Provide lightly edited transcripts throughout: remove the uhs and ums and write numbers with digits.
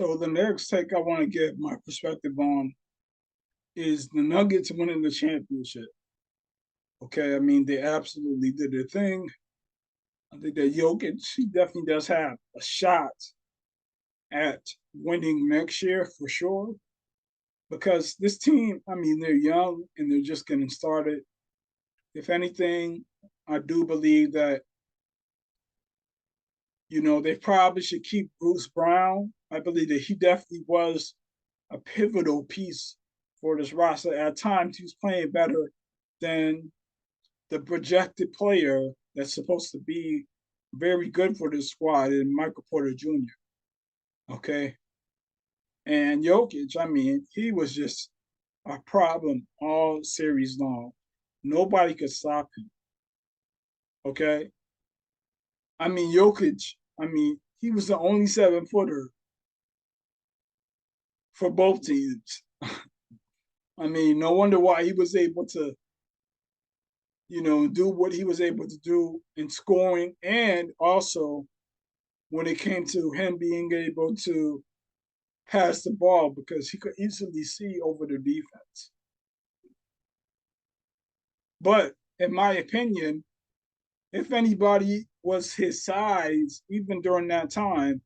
So the next take I want to give my perspective on is the Nuggets winning the championship. Okay, I mean they absolutely did their thing. I think that Jokic, he definitely does have a shot at winning next year for sure. Because this team, I mean, they're young and they're just getting started. If anything, I do believe that, they probably should keep Bruce Brown. I believe that he definitely was a pivotal piece for this roster. At times, he was playing better than the projected player that's supposed to be very good for this squad in Michael Porter Jr. Okay. And Jokic, I mean, he was just a problem all series long. Nobody could stop him. Okay. I mean, Jokic, I mean, he was the only 7 footer for both teams. I mean, no wonder why he was able to, do what he was able to do in scoring, and also when it came to him being able to pass the ball because he could easily see over the defense. But in my opinion, if anybody was his size, even during that time,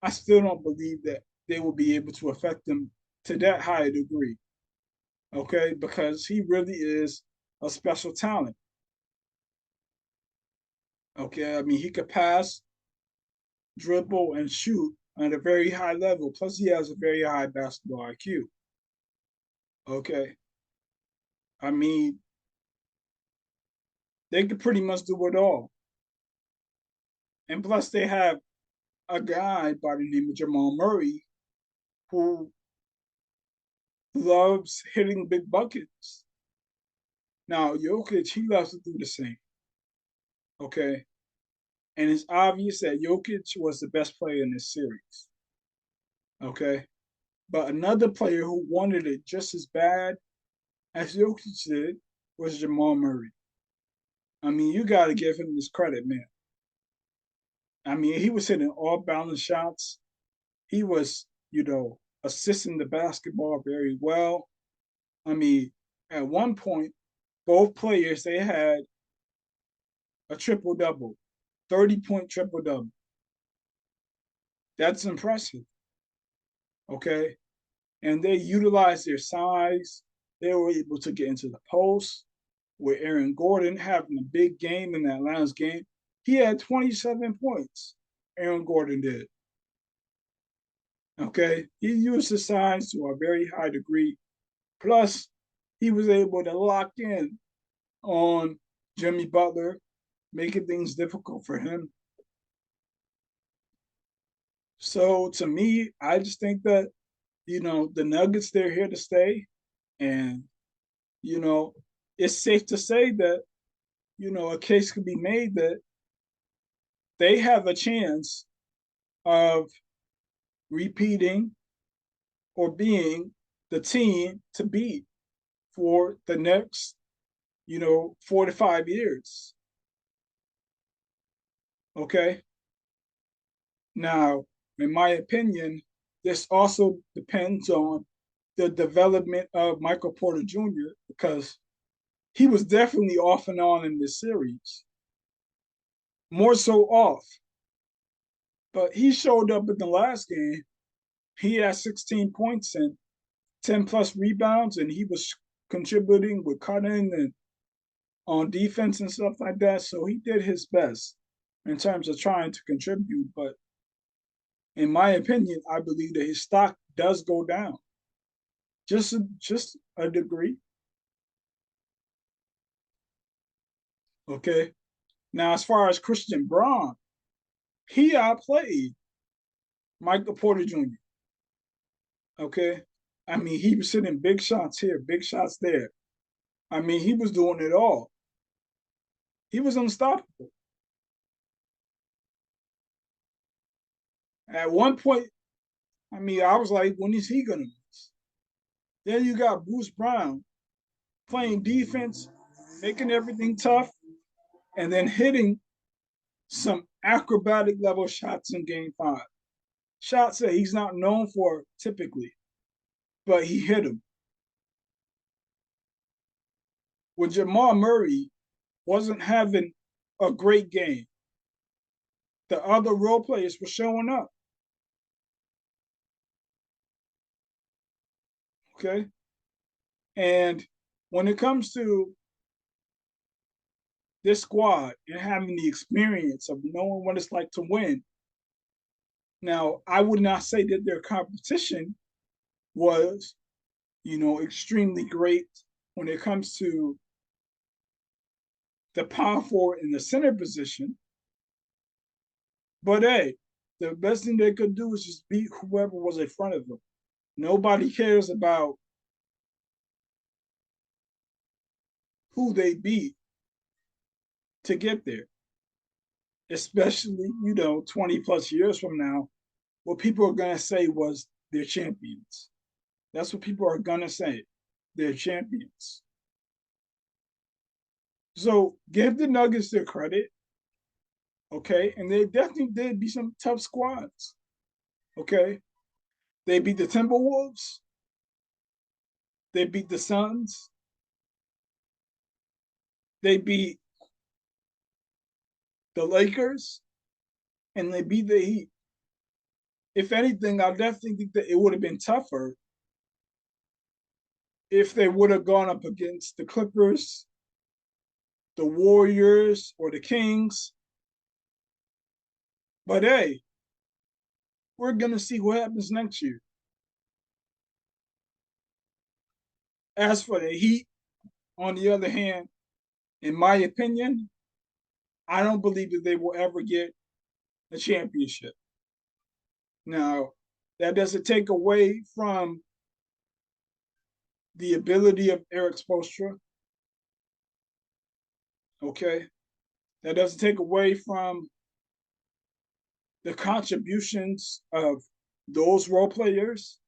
I still don't believe that they will be able to affect him to that high a degree. Okay, because he really is a special talent. Okay, I mean, he could pass, dribble, and shoot at a very high level. Plus, he has a very high basketball IQ. Okay, I mean, they could pretty much do it all. And plus, they have a guy by the name of Jamal Murray who loves hitting big buckets. Now, Jokic, he loves to do the same. Okay. And it's obvious that Jokic was the best player in this series. Okay. But another player who wanted it just as bad as Jokic did was Jamal Murray. I mean, you got to give him this credit, man. I mean, he was hitting all balance shots. He was, assisting the basketball very well. I mean, at one point, both players they had a triple double, 30-point triple double. That's impressive. Okay. And they utilized their size. They were able to get into the post with Aaron Gordon having a big game in that last game. He had 27 points. Aaron Gordon did. Okay. He used his size to a very high degree. Plus, he was able to lock in on Jimmy Butler, making things difficult for him. So to me, I just think that, the Nuggets, they're here to stay. And, you know, it's safe to say that, a case could be made that they have a chance of repeating or being the team to beat for the next, 4 to 5 years. Okay. Now, in my opinion, this also depends on the development of Michael Porter Jr. because he was definitely off and on in this series, more so off. But he showed up in the last game. He had 16 points and 10 plus rebounds, and he was contributing with cutting and on defense and stuff like that. So he did his best in terms of trying to contribute. But in my opinion, I believe that his stock does go down just a degree. Okay. Now, as far as Christian Braun, he outplayed Michael Porter Jr. Okay. I mean, he was hitting big shots here, big shots there. I mean, he was doing it all. He was unstoppable. At one point, I mean, I was like, when is he going to miss? Then you got Bruce Brown playing defense, making everything tough, and then hitting some acrobatic level shots in game 5. shots that he's not known for typically, but he hit them. When Jamal Murray wasn't having a great game, the other role players were showing up. Okay. And when it comes to this squad and having the experience of knowing what it's like to win, now I would not say that their competition was, extremely great when it comes to the power forward in the center position. But hey, the best thing they could do is just beat whoever was in front of them. Nobody cares about who they beat to get there, especially, 20 plus years from now, what people are going to say was they're champions. That's what people are going to say. They're champions. So give the Nuggets their credit, okay? And they definitely did beat some tough squads, okay? They beat the Timberwolves. They beat the Suns. They beat the Lakers. And they beat the Heat. If anything, I definitely think that it would have been tougher if they would have gone up against the Clippers, the Warriors, or the Kings. But hey, we're going to see what happens next year. As for the Heat, on the other hand, in my opinion, I don't believe that they will ever get a championship. Now, that doesn't take away from the ability of Eric Spoelstra. Okay. That doesn't take away from the contributions of those role players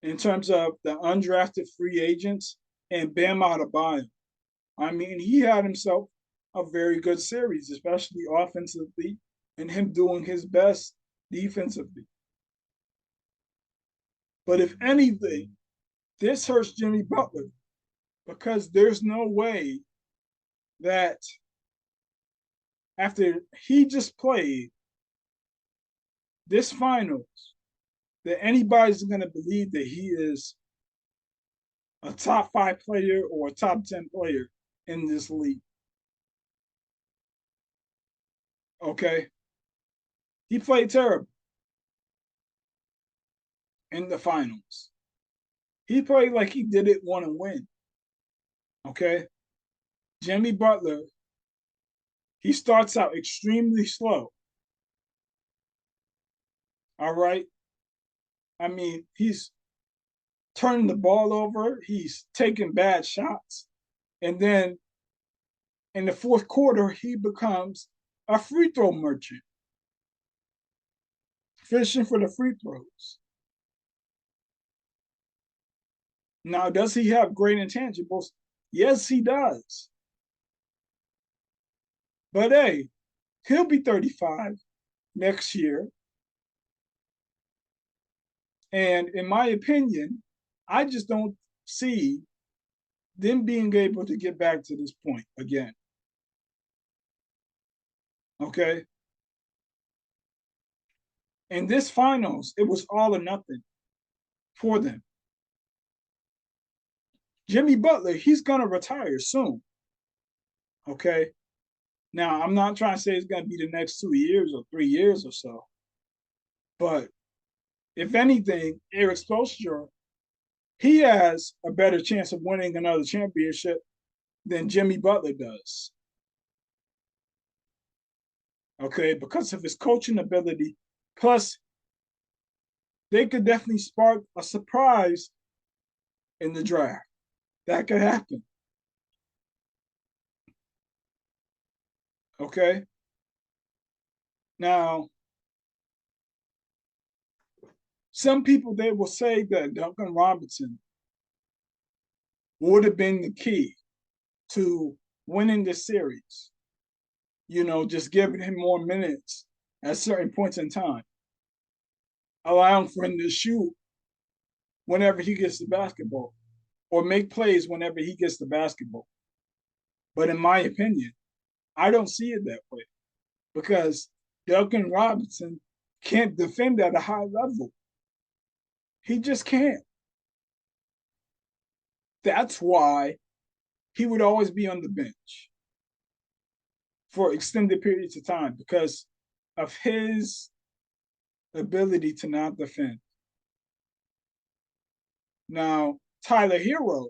in terms of the undrafted free agents and Bam Adebayo. I mean, he had himself a very good series, especially offensively, and him doing his best defensively. But if anything, this hurts Jimmy Butler because there's no way that after he just played this finals, that anybody's going to believe that he is a top 5 player or a top 10 player in this league. Okay. He played terrible in the finals. He played like he didn't want to win. Okay. Jimmy Butler, he starts out extremely slow. All right. I mean, he's turning the ball over, he's taking bad shots. And then in the fourth quarter, he becomes a free throw merchant, fishing for the free throws. Now, does he have great intangibles? Yes, he does. But hey, he'll be 35 next year. And in my opinion, I just don't see them being able to get back to this point again. Okay. In this finals, it was all or nothing for them. Jimmy Butler, he's going to retire soon. Okay. Now, I'm not trying to say it's going to be the next 2 years or 3 years or so. But if anything, Eric Spoelstra, he has a better chance of winning another championship than Jimmy Butler does. Okay, because of his coaching ability. Plus, they could definitely spark a surprise in the draft. That could happen. Okay. Now, some people they will say that Duncan Robinson would have been the key to winning this series. Just giving him more minutes at certain points in time. allowing for him to shoot whenever he gets the basketball or make plays whenever he gets the basketball. But in my opinion, I don't see it that way because Duncan Robinson can't defend at a high level. He just can't. That's why he would always be on the bench for extended periods of time because of his ability to not defend. Now, Tyler Hero,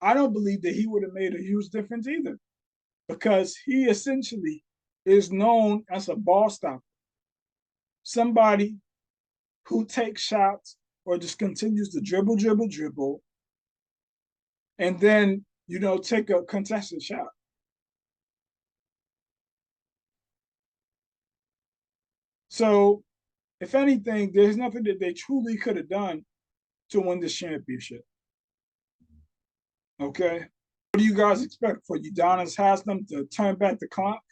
I don't believe that he would have made a huge difference either because he essentially is known as a ball stopper, somebody who takes shots or just continues to dribble, and then, take a contested shot. So, if anything, there's nothing that they truly could have done to win this championship. Okay? What do you guys expect for Udonis Haslem to turn back the clock?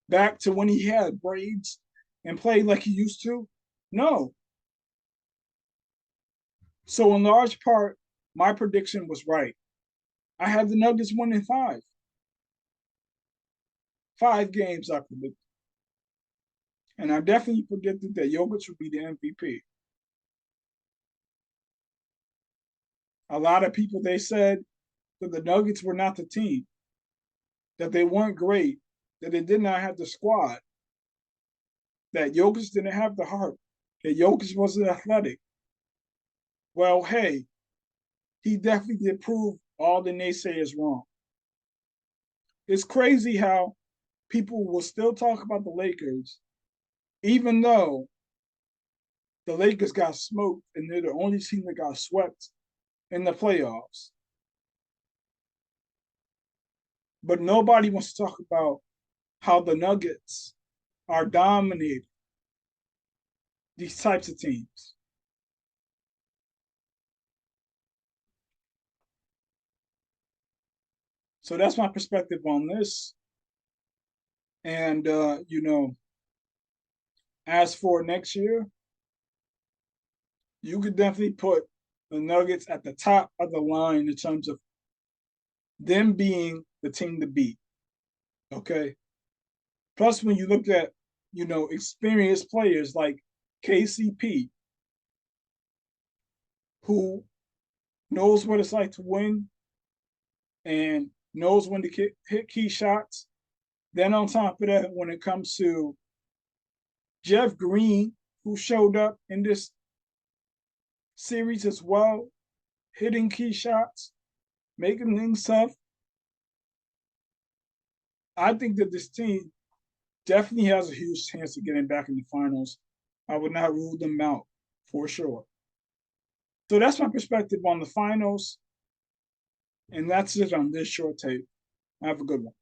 Back to when he had braids and played like he used to? No. So, in large part, my prediction was right. I had the Nuggets winning 5. 5 games I predicted. And I definitely predicted that Jokic would be the MVP. A lot of people, they said that the Nuggets were not the team, that they weren't great, that they did not have the squad, that Jokic didn't have the heart, that Jokic wasn't athletic. Well, hey, he definitely did prove all the naysayers wrong. It's crazy how people will still talk about the Lakers, even though the Lakers got smoked and they're the only team that got swept in the playoffs. But nobody wants to talk about how the Nuggets are dominating these types of teams. So that's my perspective on this. And, as for next year, you could definitely put the Nuggets at the top of the line in terms of them being the team to beat. Okay. Plus, when you look at, experienced players like KCP, who knows what it's like to win and knows when to hit key shots. Then on top of that, when it comes to Jeff Green, who showed up in this series as well, hitting key shots, making things tough. I think that this team definitely has a huge chance of getting back in the finals. I would not rule them out for sure. So that's my perspective on the finals. And that's it on this short tape. Have a good one.